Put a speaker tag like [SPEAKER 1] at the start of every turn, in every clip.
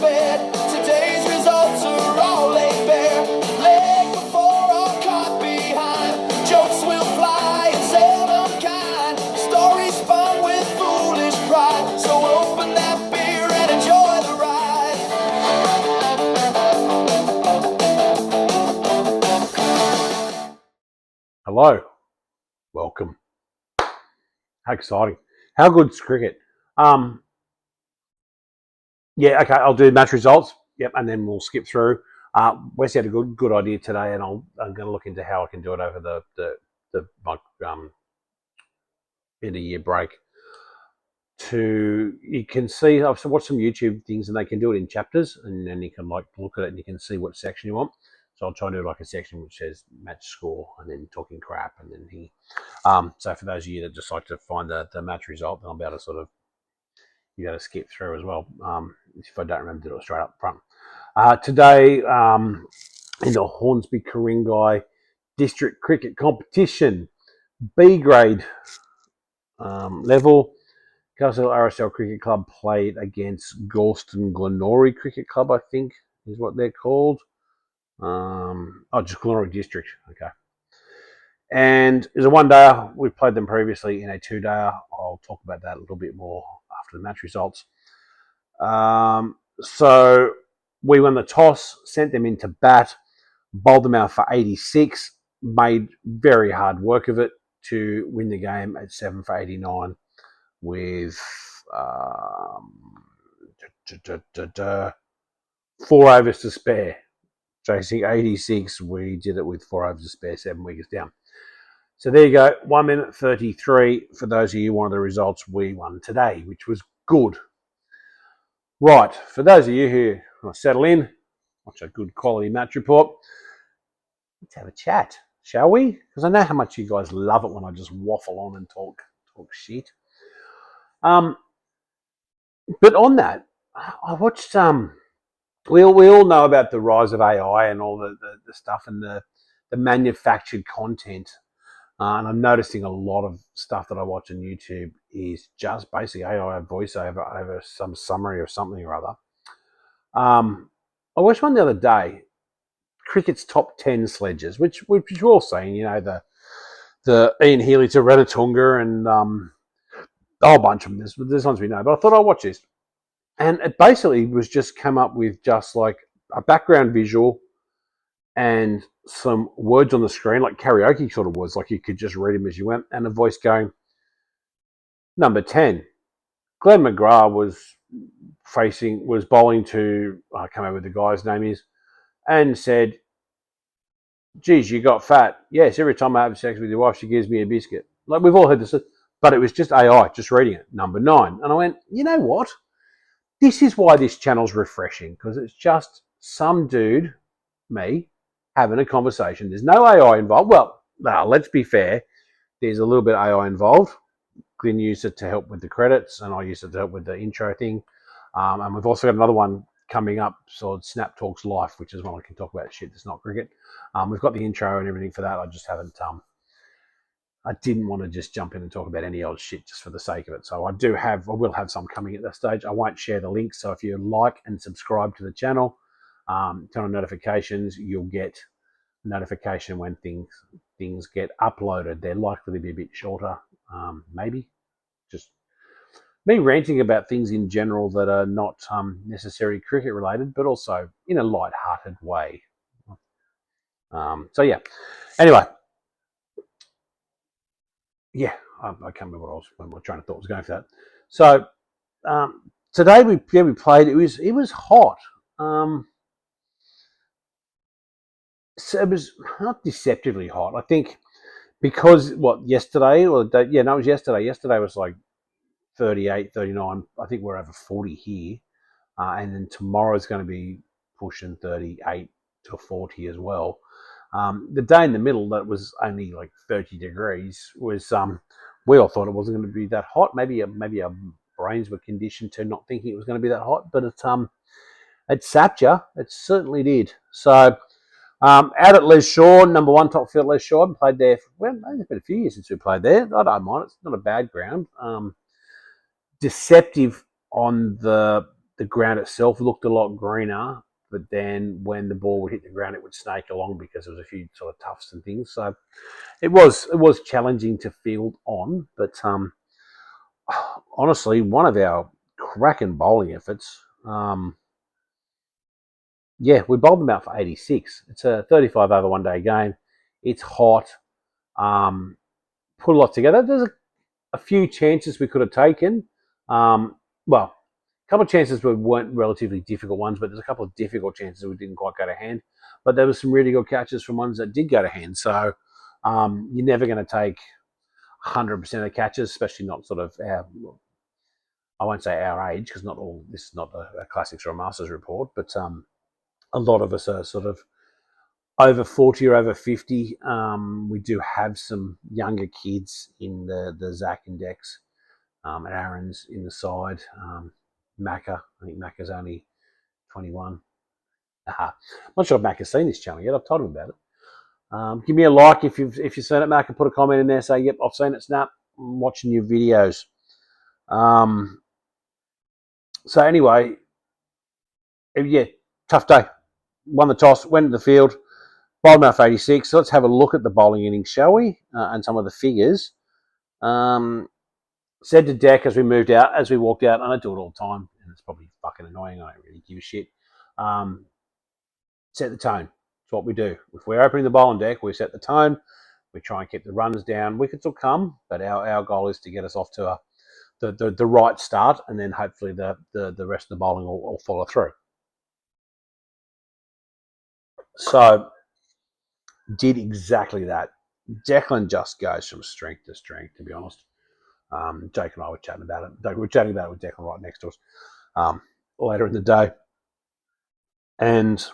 [SPEAKER 1] bed. Today's results are all laid bare. Leg before or caught behind. Jokes will fly and seldom kind. Stories spun with foolish pride. So open that beer and enjoy the ride.
[SPEAKER 2] Hello, welcome. How exciting! How good's cricket? Yeah, okay. I'll do match results. Yep, and then we'll skip through. Wesley had a good idea today, and I'm going to look into how I can do it over the end of year break. You can see I've watched some YouTube things, and they can do it in chapters, and then you can like look at it and you can see what section you want. So I'll try and do like a section which says match score, and then talking crap, and then he. So for those of you that just like to find the match result, then I'll be able to sort of skip through as well. If I don't remember to do it straight up front. Today in the Hornsby Ku-ring-gai District Cricket Competition, B grade level. Castle RSL Cricket Club played against Galston Glenorrhy Cricket Club, I think is what they're called. Just Glenorrhy District. Okay. And it's a one-dayer. We've played them previously in a two-dayer. I'll talk about that a little bit more after the match results. So we won the toss, sent them into bat, bowled them out for 86, made very hard work of it to win the game at 7 for 89 with 4 overs to spare. Chasing 86, we did it with 4 overs to spare, 7 wickets down. So there you go, 1 minute 33. For those of you who wanted the results, we won today, which was good. Right, for those of you who want to settle in, watch a good quality match report, let's have a chat, shall we? Because I know how much you guys love it when I just waffle on and talk shit. But on that, I watched we all know about the rise of AI and all the stuff and the manufactured content. And I'm noticing a lot of stuff that I watch on YouTube is just basically AI voiceover over some summary or something or other. I watched one the other day, cricket's top 10 sledges, which you're all saying, the Ian Healy to Ranatunga and a whole bunch of them. There's ones we know, but I thought I'd watch this. And it basically was just come up with just like a background visual and some words on the screen, like karaoke sort of words, like you could just read them as you went, and a voice going, number 10, Glenn McGrath was bowling to, I can't remember what the guy's name is, and said, geez, you got fat. Yes, every time I have sex with your wife, she gives me a biscuit. Like, we've all heard this, but it was just AI, just reading it. Number 9. And I went, you know what? This is why this channel's refreshing, because it's just some dude, me, having a conversation. There's no AI involved. Well, let's be fair. There's a little bit of AI involved. Glenn used it to help with the credits, and I used it to help with the intro thing. And we've also got another one coming up, so Snap Talks Life, which is one I can talk about shit that's not cricket. We've got the intro and everything for that. I just haven't. I didn't want to just jump in and talk about any old shit just for the sake of it. So I will have some coming at that stage. I won't share the links. So if you like and subscribe to the channel, turn on notifications, you'll get notification when things get uploaded. They're likely to be a bit shorter, maybe. Just me ranting about things in general that are not necessarily cricket related, but also in a light-hearted way. So yeah. Anyway. Yeah, I can't remember what my train of thought was going for that. So today we played. It was hot. So it was not deceptively hot. I think because yesterday it was yesterday. Yesterday was like 38, 39. I think we're over 40 here, and then tomorrow's going to be pushing 38 to 40 as well. The day in the middle that was only like 30 degrees was we all thought it wasn't going to be that hot. Maybe our brains were conditioned to not thinking it was going to be that hot, but it sapped you. It certainly did. So out at Les Shaw, number 1 top field Les Shaw. I haven't played there. It's been a few years since we played there. I don't mind. It's not a bad ground. Deceptive on the The ground itself looked a lot greener, but then when the ball would hit the ground, it would snake along because there was a few sort of tufts and things. So it was challenging to field on, but honestly, one of our cracking bowling efforts. Yeah, we bowled them out for 86. It's a 35 over 1 day game. It's hot. Put a lot together. There's a few chances we could have taken. Well, a couple of chances weren't relatively difficult ones, but there's a couple of difficult chances that we didn't quite go to hand. But there were some really good catches from ones that did go to hand. So you're never going to take 100% of the catches, especially not sort of our, I won't say our age, because not all, this is not a classics or a masters report, but a lot of us are sort of over 40 or over 50. We do have some younger kids in the Zach Index. Aaron's in the side. Macca, I think Macca's only 21. I'm not sure if Macca's seen this channel yet. I've told him about it. Give me a like if you've seen it, Macca. Put a comment in there. Say, yep, I've seen it. Snap. I'm watching your videos. So anyway, yeah, tough day. Won the toss, went to the field, bowled out for 86. So let's have a look at the bowling innings, shall we? And some of the figures. Said to Deck as we walked out, and I do it all the time, and it's probably fucking annoying. I don't really give a shit. Set the tone. It's what we do. If we're opening the bowling deck, we set the tone. We try and keep the runs down. Wickets will come, but our goal is to get us off to the right start, and then hopefully the rest of the bowling will follow through. So did exactly that. Declan just goes from strength to strength, to be honest. Jake and I were chatting about it. We were chatting about it with Declan right next to us later in the day. And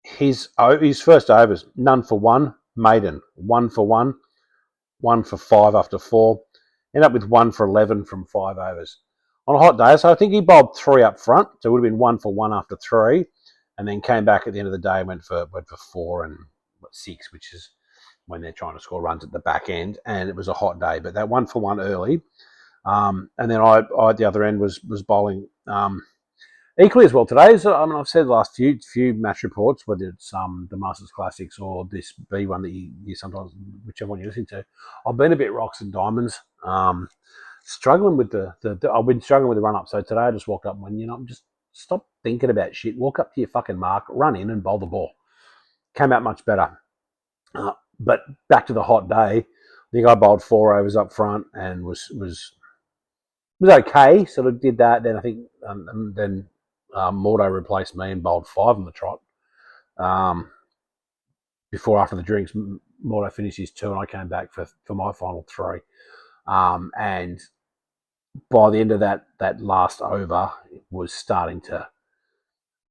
[SPEAKER 2] his first overs, none for one, maiden, 1 for 1, 1 for 5 after 4, ended up with 1 for 11 from 5 overs. On a hot day, so I think he bowled 3 up front, so it would have been 1 for 1 after 3, and then came back at the end of the day and went for 4 and 6, which is when they're trying to score runs at the back end, and it was a hot day. But that 1 for 1 early, and then I at the other end was bowling equally as well today. So I mean, I've said the last few match reports, whether it's the Masters Classics or this B one that you sometimes, whichever one you listen to, I've been a bit rocks and diamonds. Struggling with I've been struggling with the run up. So today I just walked up and went, just stop thinking about shit. Walk up to your fucking mark, run in and bowl the ball. Came out much better. But back to the hot day, I think I bowled 4 overs up front and was okay. Sort of did that. Then I think then Mordo replaced me and bowled 5 on the trot. Before after the drinks, Mordo finished his 2 and I came back for my final 3. And by the end of that last over, it was starting to.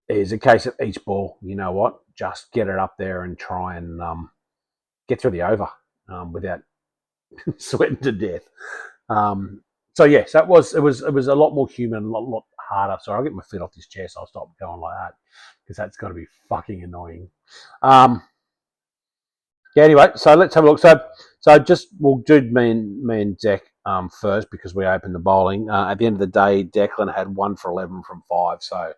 [SPEAKER 2] It's a case of each ball. You know what? Just get it up there and try and get through the over without sweating to death. So yes, it was a lot more human, a lot harder. Sorry, I'll get my feet off this chair, so I'll stop going like that because that's got to be fucking annoying. Yeah. Anyway, so let's have a look. So just we'll do me and Deck first because we opened the bowling. At the end of the day, Declan had 1 for 11 from 5, so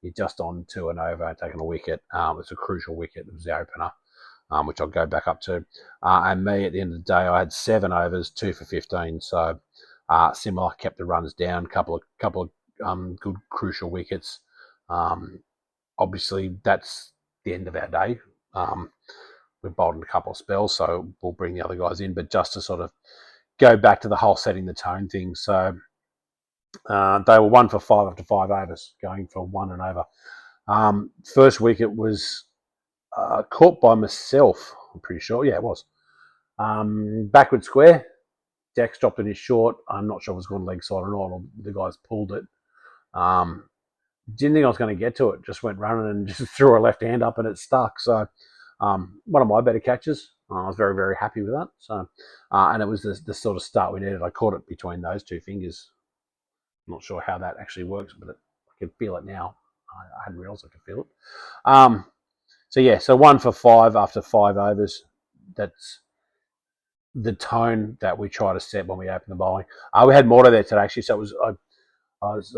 [SPEAKER 2] you're just on 2 and over, taking a wicket. It's a crucial wicket. It was the opener. Which I'll go back up to. And me, at the end of the day, I had 7 overs, 2 for 15. So similar, kept the runs down, couple of good crucial wickets. Obviously, that's the end of our day. We've bowled in a couple of spells, so we'll bring the other guys in. But just to sort of go back to the whole setting the tone thing. So they were 1 for 5 after 5 overs, going for 1 and over. First wicket was caught by myself, I'm pretty sure. Yeah, it was. Backward square. Dex dropped in his short. I'm not sure if it was going leg side or not, or the guys pulled it. Didn't think I was going to get to it. Just went running and just threw a left hand up and it stuck. So one of my better catches. I was very, very happy with that. So and it was the sort of start we needed. I caught it between those 2 fingers. I'm not sure how that actually works, but I can feel it now. I hadn't realised I could feel it. So yeah, so 1 for 5 after 5 overs. That's the tone that we try to set when we open the bowling. We had Mordo there today actually, so it was I was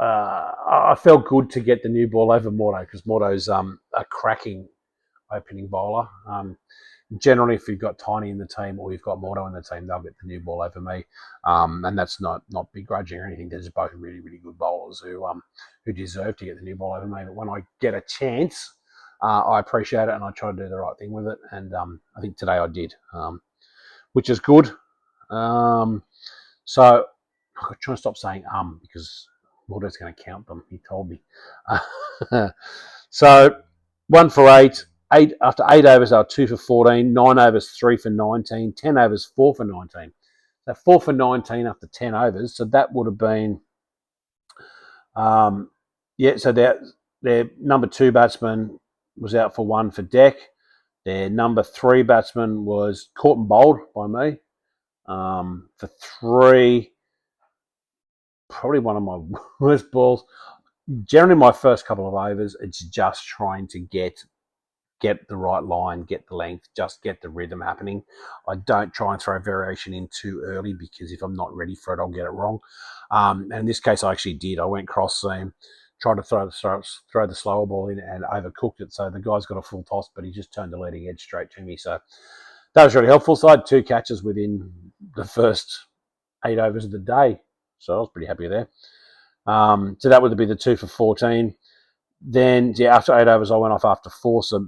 [SPEAKER 2] I felt good to get the new ball over Mordo because Mordo's a cracking opening bowler. Generally, if you've got Tiny in the team or you've got Mordo in the team, they'll get the new ball over me, and that's not begrudging or anything. They're just both really, really good bowlers who deserve to get the new ball over me. But when I get a chance, I appreciate it and I try to do the right thing with it. And I think today I did, which is good. So I'm trying to stop saying because Mordo's going to count them. He told me. So 1 for 8. After 8 overs, they were 2 for 14. 9 overs, 3 for 19. 10 overs, 4 for 19. So 4 for 19 after 10 overs. So that would have been, so their number 2 batsman was out for 1 for Deck. Their number 3 batsman was caught and bowled by me for 3. Probably one of my worst balls. Generally, my first couple of overs, it's just trying to get the right line, get the length, just get the rhythm happening. I don't try and throw variation in too early because if I'm not ready for it, I'll get it wrong. And in this case, I actually did. I went cross seam, tried to throw the slower ball in and overcooked it. So the guy's got a full toss, but he just turned the leading edge straight to me. So that was really helpful. So I had 2 catches within the first 8 overs of the day. So I was pretty happy there. So that would be the 2 for 14. Then, after 8 overs, I went off after 4. So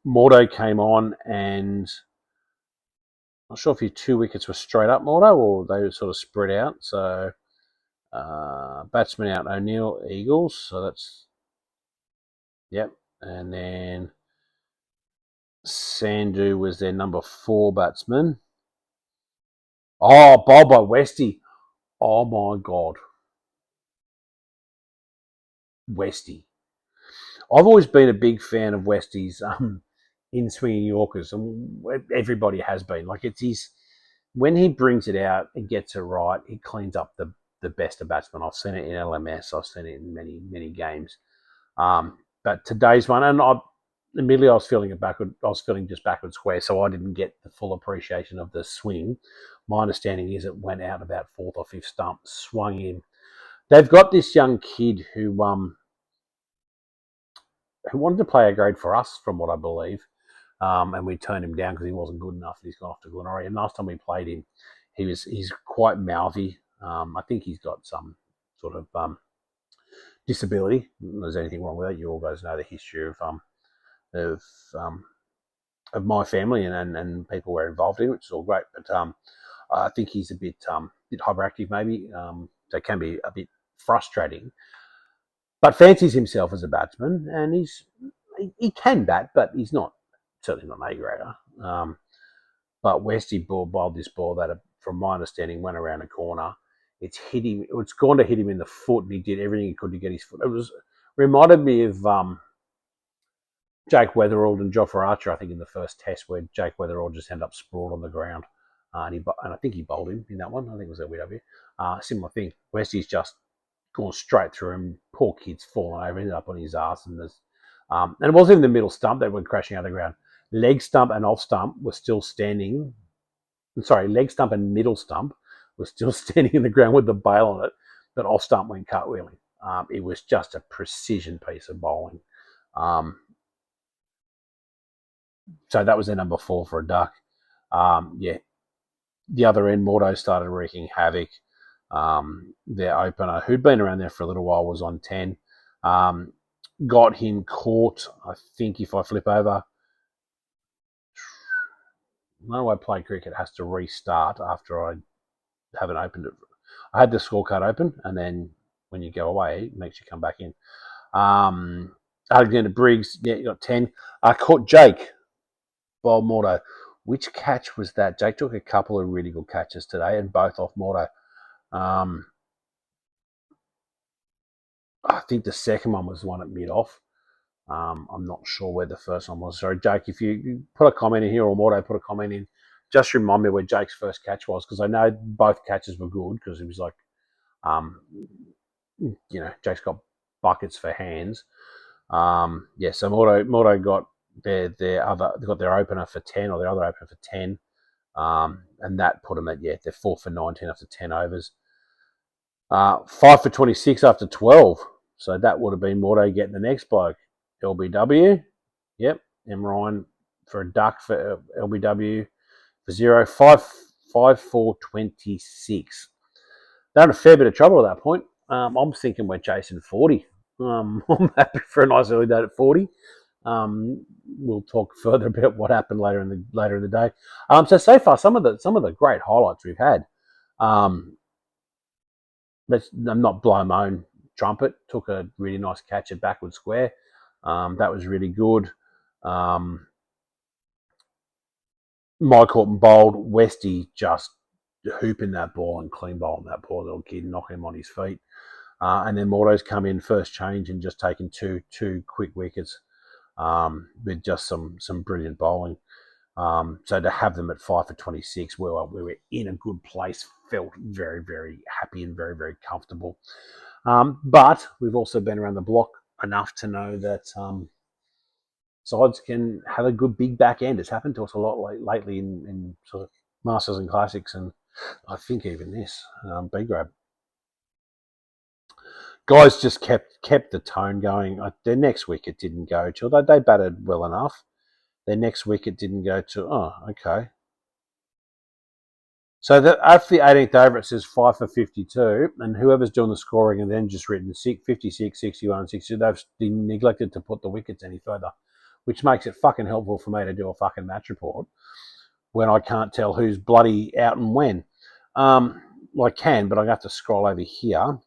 [SPEAKER 2] Mordo came on, and I'm not sure if your 2 wickets were straight up, Mordo, or they were sort of spread out. So batsman out, O'Neill, Eagles. So that's, yep. And then Sandhu was their number 4 batsman. Oh, bowled by Westy. Oh, my God. Westy. I've always been a big fan of Westy's in swinging Yorkers, and everybody has been. Like, it's his, when he brings it out and gets it right, he cleans up the best of batsmen. I've seen it in LMS, I've seen it in many, many games. But today's one, and admittedly I was feeling just backward square, so I didn't get the full appreciation of the swing. My understanding is it went out about 4th or 5th stump, swung in. They've got this young kid who wanted to play a grade for us, from what I believe, and we turned him down because he wasn't good enough. He's gone off to Glenora. And last time we played him, he's quite mouthy. I think he's got some sort of disability. If there's anything wrong with that. You all guys know the history of my family and people we're involved in, which is all great. But I think he's a bit hyperactive, maybe. So it can be a bit frustrating. But fancies himself as a batsman, and he can bat, but he's certainly not an A-grader. But Westy bowled this ball that, from my understanding, went around a corner. It's hit him. It's gone to hit him in the foot, and he did everything he could to get his foot. It reminded me of Jake Weatherald and Jofra Archer, I think, in the first test, where Jake Weatherald just ended up sprawled on the ground, and I think he bowled him in that one. I think it was LBW. Similar thing. Westy's just gone straight through him. Poor kid's fallen over, ended up on his ass, and it wasn't even the middle stump that went crashing out of the ground. Leg stump and off stump were still standing. Sorry, leg stump and middle stump were still standing in the ground with the bail on it, but off stump went cartwheeling. It was just a precision piece of bowling. So that was their number 4 for a duck. The other end, Mordo started wreaking havoc. Their opener, who'd been around there for a little while, was on 10. Got him caught. I think if I flip over, no, I play cricket has to restart after I haven't opened it. I had the scorecard open, and then when you go away, it makes you come back in. Alexander Briggs, you got 10. I caught Jake Bold Mordo. Which catch was that? Jake took a couple of really good catches today, and both off Mordo. I think the second one was the one at mid-off. I'm not sure where the first one was. Sorry, Jake, if you put a comment in here, or Mordo put a comment in, just remind me where Jake's first catch was, because I know both catches were good, because it was like, Jake's got buckets for hands. So Mordo got their opener for 10, or their other opener for 10, and that put them at they're 4 for 19 after 10 overs. 5 for 26 after 12. So that would have been Mordo getting the next bloke. LBW. Yep. And Ryan for a duck for LBW for 0. 5 for 26. They're in a fair bit of trouble at that point. I'm thinking we're chasing 40. I'm happy for a nice early date at 40. We'll talk further about what happened later in the day. So far, some of the great highlights we've had. Let's not blow my own trumpet. Took a really nice catch at backward square. That was really good. My caught and bowled. Westy just hooping that ball and clean bowling that poor little kid, knocking him on his feet. And then Mordo's come in first change and just taken two quick wickets with just some brilliant bowling. So to have them at 5 for 26, we were in a good place, felt very, very happy and very, very comfortable. But we've also been around the block enough to know that sides can have a good big back end. It's happened to us a lot lately in sort of Masters and Classics, and I think even this B grab. Guys just kept the tone going. Their next wicket didn't go to, although they batted well enough. Their next wicket didn't go to, okay. So after the 18th over, it says 5 for 52, and whoever's doing the scoring and then just written 56, 61, 62, they've neglected to put the wickets any further, which makes it fucking helpful for me to do a fucking match report when I can't tell who's bloody out and when. Well, I can, but I have to scroll over here.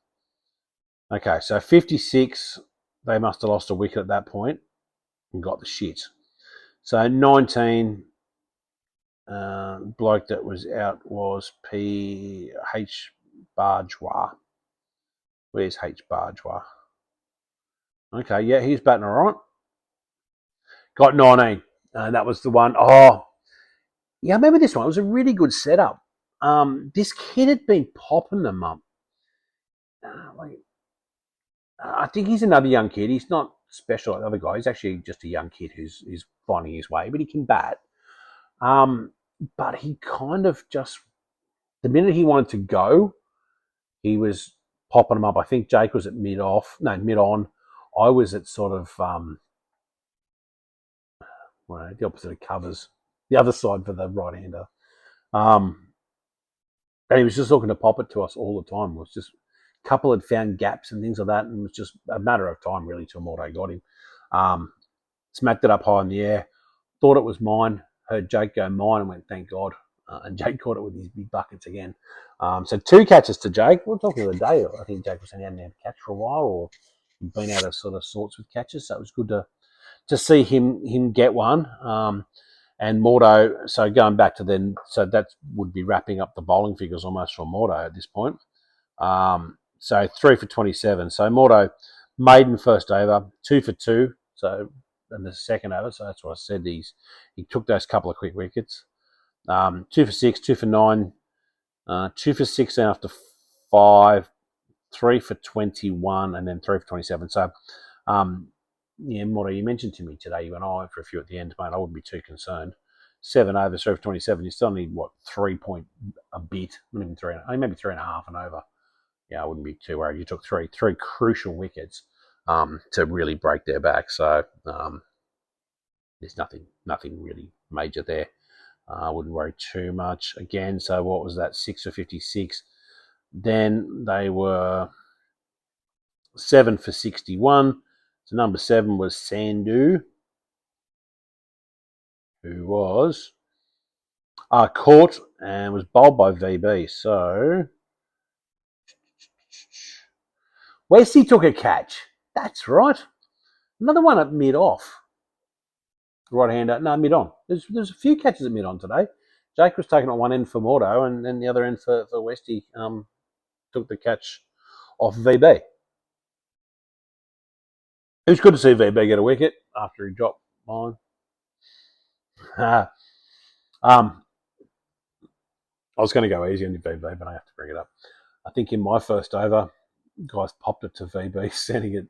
[SPEAKER 2] Okay, so 56, they must have lost a wicket at that point and got the shit. So 19, bloke that was out was H. Bajwa. Where's H. Bajwa? Okay, yeah, he's batting all right. Got 19. That was the one. Oh, yeah, I remember this one. It was a really good setup. This kid had been popping them up. I think he's another young kid. He's not special like the other guy. He's actually just a young kid who's finding his way, but he can bat. But he kind of just, the minute he wanted to go, he was popping them up. I think Jake was at mid on. I was at sort of the opposite of covers, the other side for the right-hander. And he was just looking to pop it to us all the time. It was just a couple had found gaps and things like that, and it was just a matter of time really till Mordo got him. Smacked it up high in the air, thought it was mine, heard Jake go mine and went, thank God. And Jake caught it with his big buckets again. So 2 catches to Jake. We're talking the other day. I think Jake was saying he hadn't had a catch for a while or been out of sort of sorts with catches. So it was good to see him get one. And Mordo, so going back to then, so that would be wrapping up the bowling figures almost for Mordo at this point. So 3 for 27. So Mordo, maiden first over, 2 for 2. So in the second over, so that's what I said. He took those couple of quick wickets. 2 for 6, 2 for 9, 2 for 16 after 5, 3 for 21, and then 3 for 27. So, yeah, Mordo, you mentioned to me today, you went, I went for a few at the end, mate. I wouldn't be too concerned. 7 overs, 3 for 27. You still need, 3 point a bit, not even 3, maybe 3.5 and over. Yeah, I wouldn't be too worried. You took three crucial wickets to really break their back. So there's nothing really major there. I wouldn't worry too much. Again, so what was that? 6 for 56. Then they were 7 for 61. So number 7 was Sandhu, who was caught and was bowled by VB. So Westy took a catch. That's right. Another one at mid-off. Right-hander, no, mid-on. There's a few catches at mid-on today. Jake was taken on one end for Mordo, and then the other end for Westy took the catch off VB. It was good to see VB get a wicket after he dropped mine. I was going to go easy on VB, but I have to bring it up. I think in my first over, guys popped it to VB, sending it,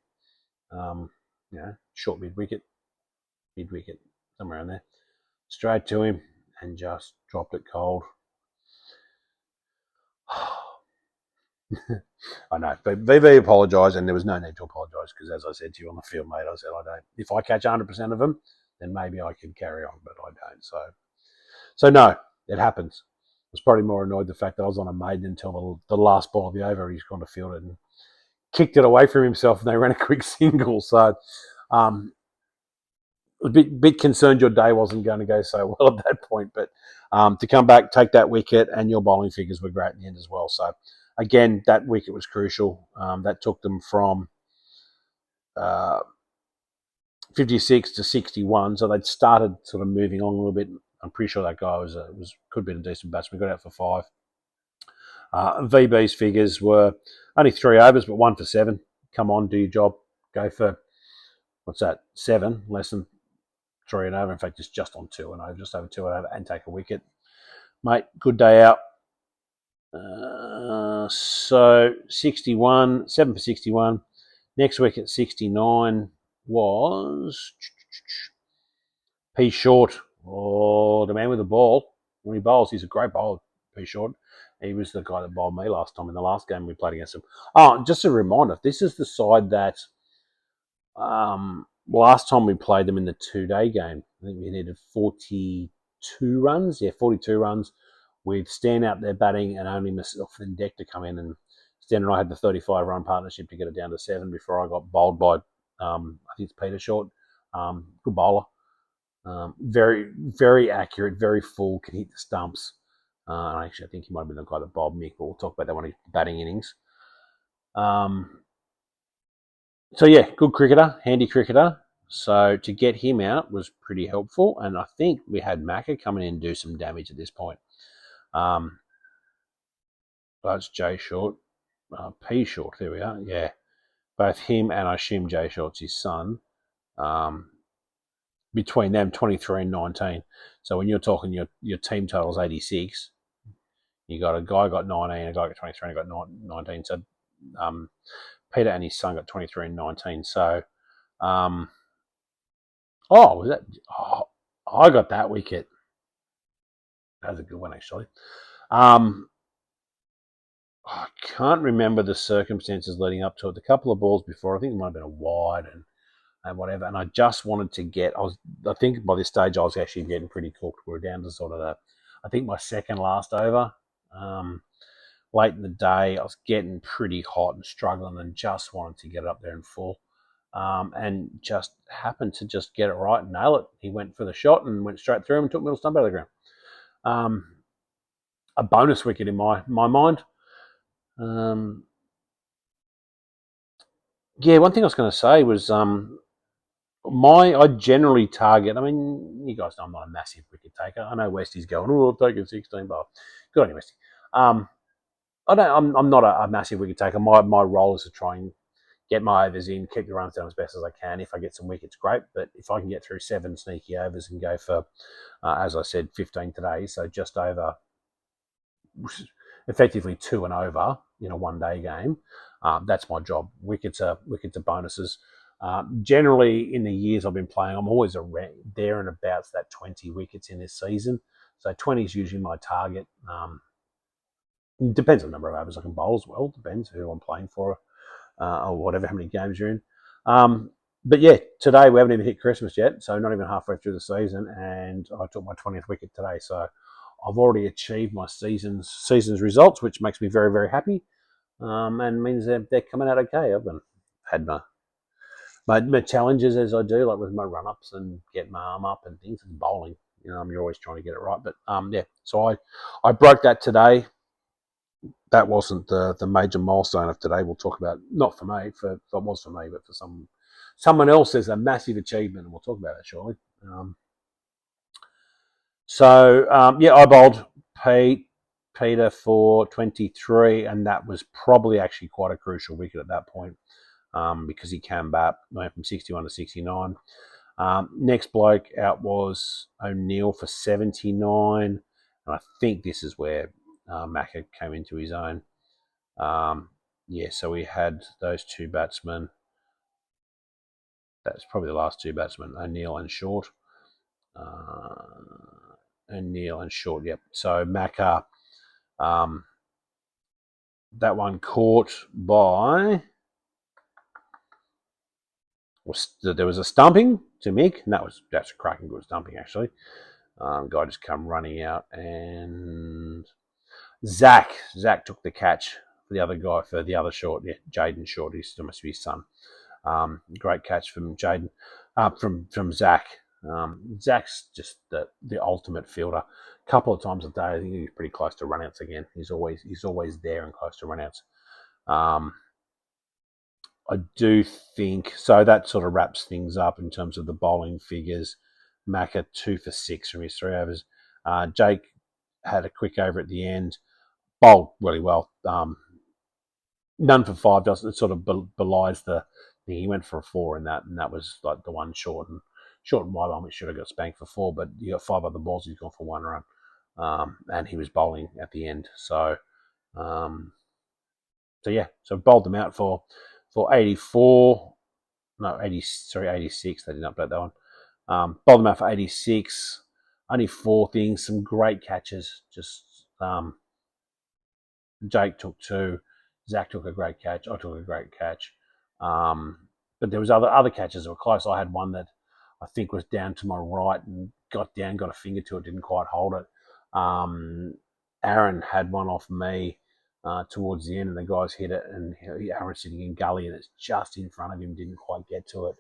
[SPEAKER 2] short mid-wicket, somewhere around there. Straight to him and just dropped it cold. I know, but VV apologised, and there was no need to apologise because, as I said to you on the field, mate, I said I don't. If I catch 100% of them, then maybe I can carry on, but I don't. So no, it happens. I was probably more annoyed the fact that I was on a maiden until the last ball of the over. He's gone to field it and kicked it away from himself, and they ran a quick single. So, a bit concerned your day wasn't going to go so well at that point, but to come back, take that wicket, and your bowling figures were great in the end as well. So, again, that wicket was crucial. That took them from uh, 56 to 61, so they'd started sort of moving on a little bit. I'm pretty sure that guy could have been a decent batsman. Got out for 5. VB's figures were only 3 overs, but 1 for 7. Come on, do your job. Go for, what's that, 7, less than 3 and over. In fact, it's just on 2 and over, just over 2 and over, and take a wicket. Mate, good day out. So 61, 7 for 61. Next wicket, 69, was P. Short. Oh, the man with the ball. When he bowls, he's a great bowler, P. Short. He was the guy that bowled me last time in the last game we played against him. Oh, just a reminder, this is the side that last time we played them in the 2-day game, I think we needed 42 runs. Yeah, 42 runs with Stan out there batting and only myself and Deck to come in. And Stan and I had the 35-run partnership to get it down to 7 before I got bowled by, I think it's Peter Short. Good bowler. Very, very accurate, very full, can hit the stumps. Actually, I think he might have been the guy that bowled Mick. We'll talk about that one in batting innings. So yeah, good cricketer, handy cricketer. So to get him out was pretty helpful, and I think we had Macca coming in and do some damage at this point. That's Jay Short, P Short. There we are. Yeah, both him and I assume Jay Short's his son. Between them, 23 and 19. So when you're talking your team total's 86, you got a guy got 19, a guy got 23, and a got 19. So Peter and his son got 23 and 19. So was that? Oh, I got that wicket. That was a good one, actually. I can't remember the circumstances leading up to it. A couple of balls before, I think it might have been a wide and whatever. And I just wanted to get. I think by this stage I was actually getting pretty cooked. We were down to sort of I think my second last over. Late in the day, I was getting pretty hot and struggling, and just wanted to get up there in full. And just happened to just get it right and nail it. He went for the shot and went straight through him and took middle stump out of the ground. A bonus wicket in my mind. Yeah, one thing I was going to say was I generally target. I mean, you guys know I'm not a massive wicket taker. I know Westy's going, oh, I've taken 16, but good on you, Westy. I'm not a massive wicket taker. My role is to try and get my overs in, keep the runs down as best as I can. If I get some wickets, great. But if I can get through 7 sneaky overs and go for, as I said, 15 today, so just over, effectively 2 and over in a 1-day game, that's my job. Wickets are bonuses. Generally, in the years I've been playing, I'm always around there and about that 20 wickets in this season. So 20 is usually my target. Depends on the number of overs I can bowl as well. Depends who I'm playing for, or whatever, how many games you're in. But yeah, today we haven't even hit Christmas yet, so not even halfway through the season, and I took my 20th wicket today. So I've already achieved my season's results, which makes me very, very happy, and means they're coming out okay. I've had my challenges as I do, like with my run-ups and get my arm up and things, and bowling. You're always trying to get it right. But yeah, so I broke that today. That wasn't the major milestone of today. We'll talk about, not for me, it was for me, but for someone else, there's a massive achievement, and we'll talk about that shortly. Yeah, I bowled Peter for 23, and that was probably actually quite a crucial wicket at that point, because he came back, went from 61 to 69. Next bloke out was O'Neill for 79, and I think this is where Macca came into his own. So we had those 2 batsmen. That's probably the last 2 batsmen, O'Neill and Short. Yep. So Macca That one caught by... There was a stumping to Mick, and that's a cracking good stumping, actually. Guy just come running out, and Zach took the catch for the other guy, for the other short. Yeah, Jaden Short. He still must be his son. Great catch from Jaden, from Zach. Zach's just the ultimate fielder. A couple of times a day, I think he's pretty close to runouts again. He's always there and close to runouts. I do think so. That sort of wraps things up in terms of the bowling figures. Macca 2 for 6 from his 3 overs. Jake had a quick over at the end. Bowled really well. None for 5 doesn't. It sort of belies the thing. He went for a 4 in that, and that was like the one short and wide one, which should have got spanked for 4. But you got 5 other balls. He's gone for 1 run, and he was bowling at the end. So yeah. So bowled them out for 84. No, 86. They didn't update that one. Bowled them out for 86. Only 4 things. Some great catches. Just Jake took 2. Zach took a great catch. I took a great catch. But there was other catches that were close. I had one that I think was down to my right and got a finger to it, didn't quite hold it. Aaron had one off me towards the end, and the guys hit it, and Aaron's sitting in gully, and it's just in front of him, didn't quite get to it.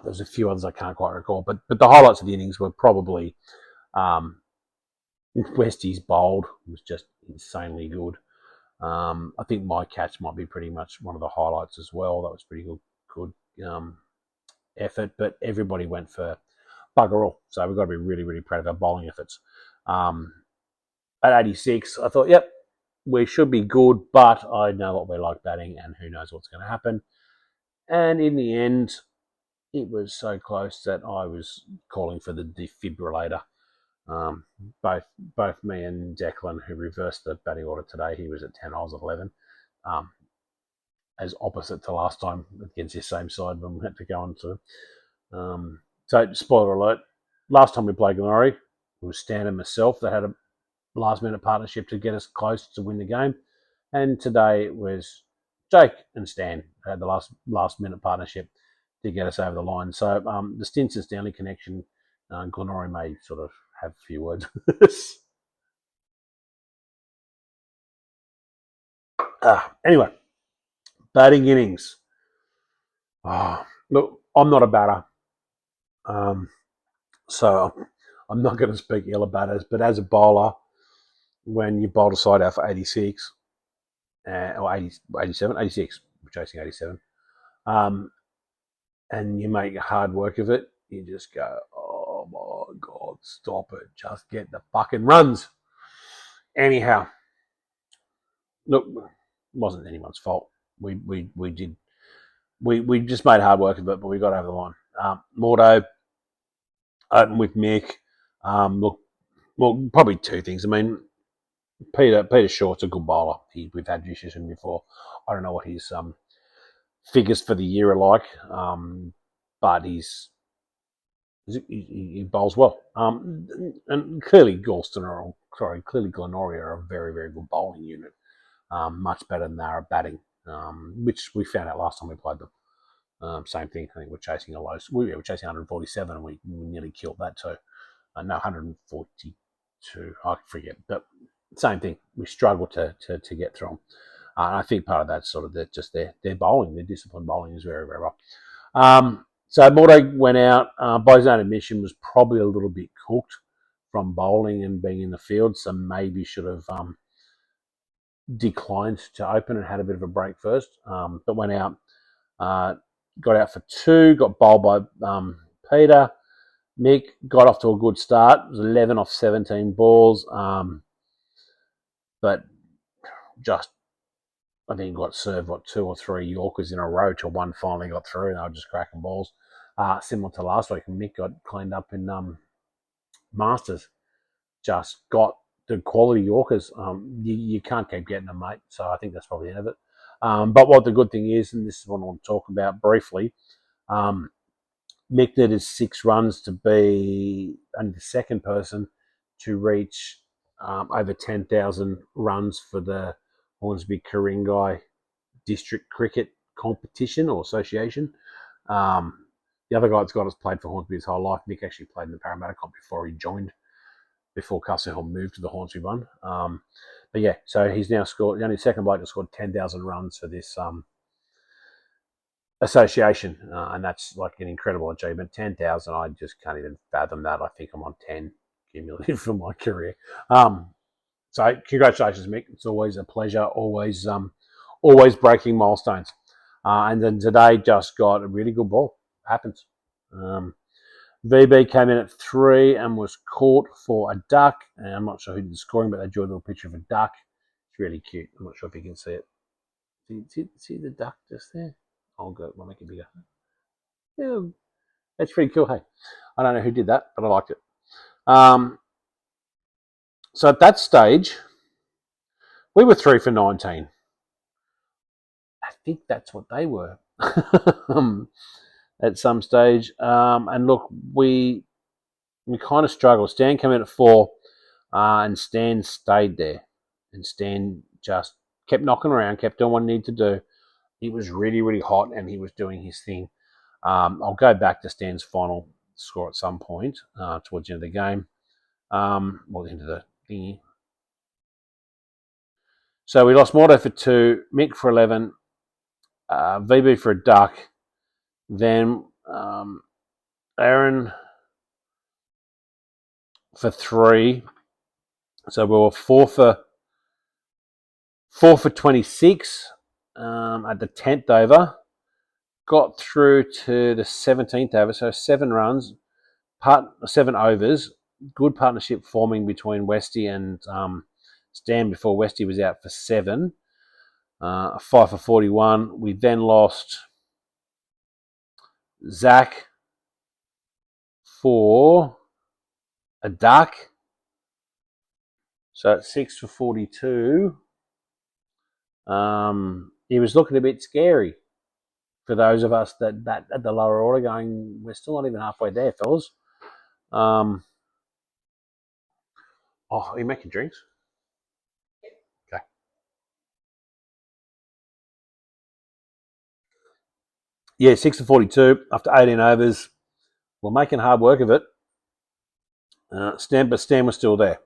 [SPEAKER 2] There's a few others I can't quite recall, but the highlights of the innings were probably Westie's bowled was just insanely good. I think my catch might be pretty much one of the highlights as well. That was pretty good effort, but everybody went for bugger all. So we've got to be really, really proud of our bowling efforts. At 86, I thought, yep, we should be good, but I know what we're like batting, and who knows what's going to happen. And in the end, it was so close that I was calling for the defibrillator. Both me and Declan, who reversed the batting order today, he was at 10, I was at 11. As opposite to last time against the same side when we had to go on to. So, spoiler alert, last time we played Glenora, it was Stan and myself that had a last-minute partnership to get us close to win the game. And today it was Jake and Stan that had the last-minute partnership to get us over the line. So the Stinson Stanley connection, Glenora may sort of have a few words. Anyway, batting innings. Look, I'm not a batter. So I'm not going to speak ill of batters, but as a bowler, when you bowl a side out for 86, or 80, 87, 86, we're chasing 87, and you make hard work of it, you just go, oh my God, stop it. Just get the fucking runs. Anyhow, look, it wasn't anyone's fault. We just made hard work of it, but we got over the line. Mordo, open with Mick. Look, well, probably 2 things. I mean, Peter Short's a good bowler. We've had issues with him before. I don't know what his figures for the year are like, but he bowls well. And clearly Glenora are a very, very good bowling unit. Much better than they are batting, which we found out last time we played them. Same thing. I think we're chasing we were chasing 147, and we nearly killed that too. No, 142. I forget, but same thing. We struggle to get through them. And I think part of that's sort of just their bowling, their disciplined bowling is very, very well. So Mordo went out. By his own admission, was probably a little bit cooked from bowling and being in the field, so maybe should have declined to open and had a bit of a break first. But went out, got out for 2, got bowled by Peter. Mick got off to a good start. It was 11 off 17 balls, but just I think he got served 2 or 3 Yorkers in a row till one finally got through, and they were just cracking balls. Similar to last week, Mick got cleaned up in Masters. Just got the quality Yorkers. You can't keep getting them, mate. So I think that's probably the end of it. But what the good thing is, and this is what I want to talk about briefly, Mick needed 6 runs to be only the second person to reach over 10,000 runs for the Hornsby Ku-ring-gai District Cricket Competition or Association. The other guy that's got us played for Hornsby his whole life. Nick actually played in the Parramatta comp before Castle Hill moved to the Hornsby one. But yeah, so he's now scored, the only second bloke that scored 10,000 runs for this association, and that's like an incredible achievement. 10,000, I just can't even fathom that. I think I'm on 10 cumulative for my career. So congratulations, Mick. It's always a pleasure. Always breaking milestones. And then today just got a really good ball. Happens. VB came in at 3 and was caught for a duck. And I'm not sure who did the scoring, but they drew a little picture of a duck. It's really cute. I'm not sure if you can see it. See the duck just there? I'll make it bigger. Yeah, that's pretty cool. Hey, I don't know who did that, but I liked it. So at that stage, we were 3 for 19. I think that's what they were at some stage. And look, we kind of struggled. Stan came in at 4, and Stan stayed there. And Stan just kept knocking around, kept doing what he needed to do. He was really, really hot, and he was doing his thing. I'll go back to Stan's final score at some point towards the end of the game. The end of the thingy. So we lost Mordo for 2, Mick for 11, VB for a duck, then Aaron for 3. So we were 4 for 26 at the 10th over. Got through to the 17th over, so 7 runs, 7 overs. Good partnership forming between Westy and Stan before Westy was out for 7. 5 for 41. We then lost Zach for a duck. So at 6 for 42. He was looking a bit scary for those of us that at the lower order going, we're still not even halfway there, fellas. Are you making drinks? Okay. Yeah, 6 for 42 after 18 overs. We're making hard work of it. But Stan was still there.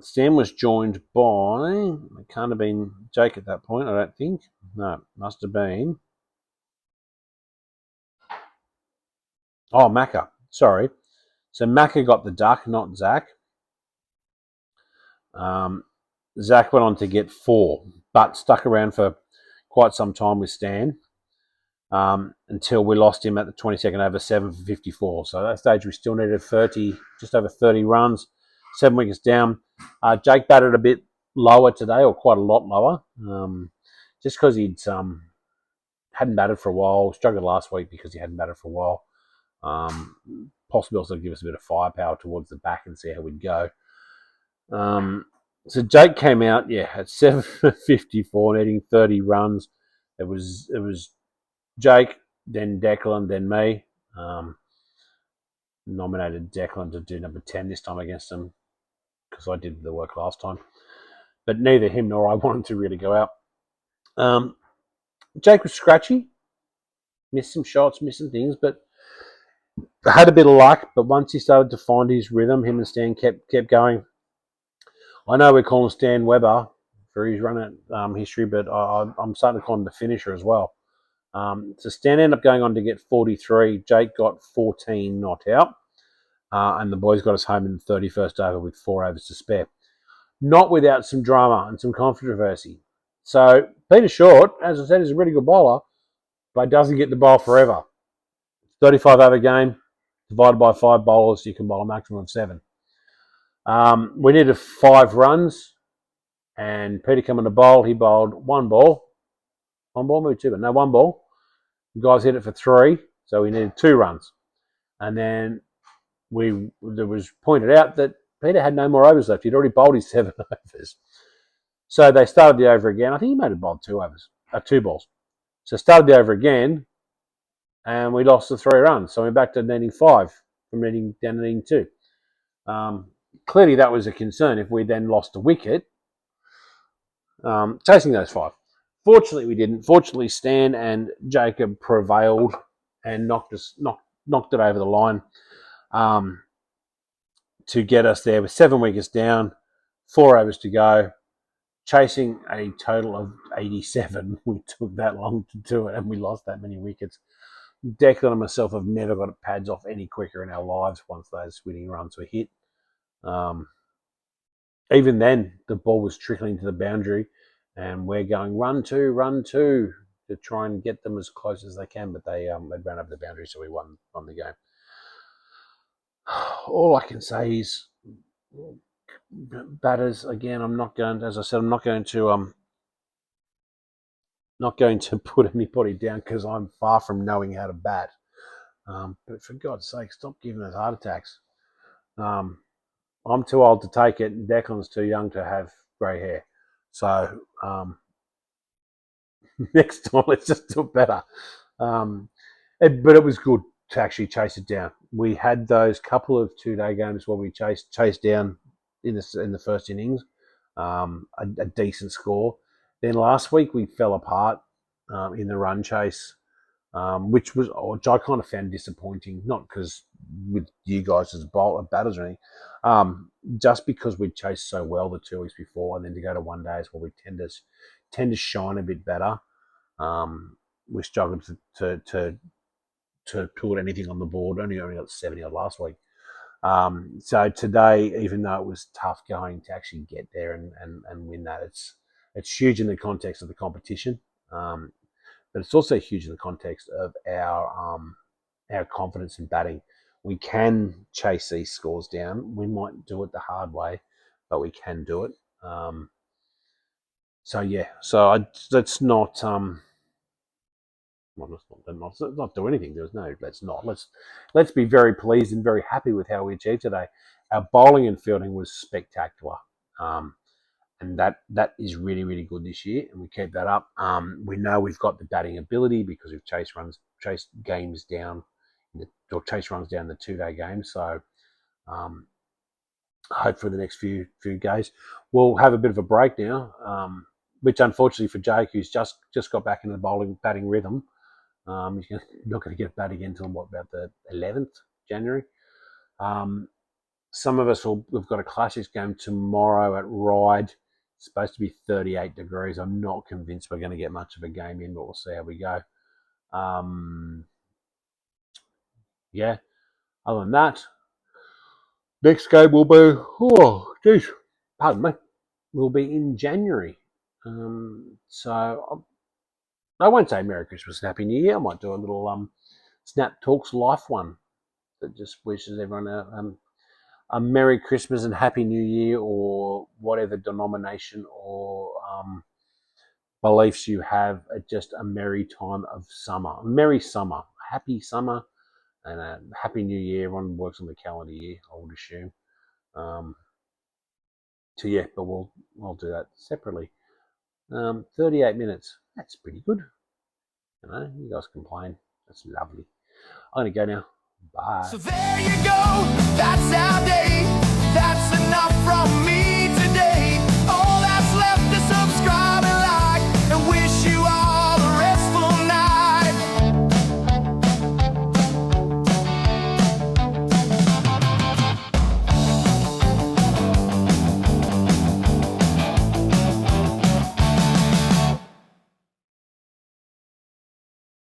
[SPEAKER 2] Stan was joined by, it can't have been Jake at that point, I don't think. No, must have been. Oh, Macca. Sorry. So Macca got the duck, not Zach. Zach went on to get 4, but stuck around for quite some time with Stan until we lost him at the 22nd over, 7 for 54. So at that stage, we still needed 30, just over 30 runs, 7 wickets down. Jake batted a bit lower today, or quite a lot lower, just because he'd hadn't batted for a while. Struggled last week because he hadn't batted for a while. Possibly also give us a bit of firepower towards the back and see how we'd go. So Jake came out, at 7 for 54, needing 30 runs. It was Jake, then Declan, then me. Nominated Declan to do number 10 this time against him because I did the work last time. But neither him nor I wanted to really go out. Jake was scratchy. Missed some shots, missed some things, but had a bit of luck. But once he started to find his rhythm, him and Stan kept going. I know we're calling Stan Webber for his run at history, but I'm starting to call him the finisher as well. So Stan ended up going on to get 43. Jake got 14 not out. And the boys got us home in the 31st over with 4 overs to spare. Not without some drama and some controversy. So Peter Short, as I said, is a really good bowler, but doesn't get the bowl forever. 35 over game, divided by 5 bowlers, you can bowl a maximum of 7. We needed 5 runs, and Peter came on the bowl. He bowled 1 ball. 1 ball, maybe 2, but no, 1 ball. The guys hit it for 3, so we needed 2 runs. And then there was pointed out that Peter had no more overs left. He'd already bowled his 7 overs. So they started the over again. I think he might have bowled 2 balls. So started the over again, and we lost the 3 runs. So we're back to needing 5 from needing 2. clearly that was a concern if we then lost a wicket, chasing those 5. Fortunately, we didn't. Fortunately, Stan and Jacob prevailed and knocked it over the line to get us there with 7 wickets down, 4 overs to go, chasing a total of 87. We took that long to do it, and we lost that many wickets. Declan and myself have never got pads off any quicker in our lives once those winning runs were hit. Even then, the ball was trickling to the boundary, and we're going run two to try and get them as close as they can, but they ran over the boundary, so we won the game. All I can say is, batters again. I'm not going to put anybody down because I'm far from knowing how to bat. But for God's sake, stop giving us heart attacks. I'm too old to take it, and Declan's too young to have grey hair. So next time, let's just do it better. But it was good to actually chase it down. We had those couple of 2-day games where we chased down in the first innings, a decent score. Then last week we fell apart in the run chase, which I kind of found disappointing. Not because with you guys as batters or anything, just because we'd chased so well the 2 weeks before, and then to go to 1 day is where we tend to shine a bit better. We struggled to put anything on the board. Only got 70 last week. So today, even though it was tough going to actually get there and win that, it's huge in the context of the competition. But it's also huge in the context of our confidence in batting. We can chase these scores down. We might do it the hard way, but we can do it. Let's not not do anything. There's no let's not. Let's be very pleased and very happy with how we achieved today. Our bowling and fielding was spectacular. And that is really, really good this year, and we keep that up. We know we've got the batting ability because we've chased games down, or chased runs down the 2-day games. So hopefully the next few days we'll have a bit of a break now, which unfortunately for Jake, who's just got back into the batting rhythm, he's not going to get batting until about the 11th January. Some of us we've got a Classics game tomorrow at Ryde. It's supposed to be 38 degrees. I'm not convinced we're going to get much of a game in, but we'll see how we go. Other than that, next game will be, will be in January. So I won't say Merry Christmas and Happy New Year. I might do a little Snap Talks Life one that just wishes everyone a Merry Christmas and Happy New Year, or whatever denomination or beliefs you have. Just a merry time of summer, merry summer, happy summer, and a Happy New Year. Everyone works on the calendar year, I would assume. But we'll do that separately. 38 minutes. That's pretty good. You guys complain. That's lovely. I'm going to go now. Bye.
[SPEAKER 1] So there you go, that's our day. That's enough from me today.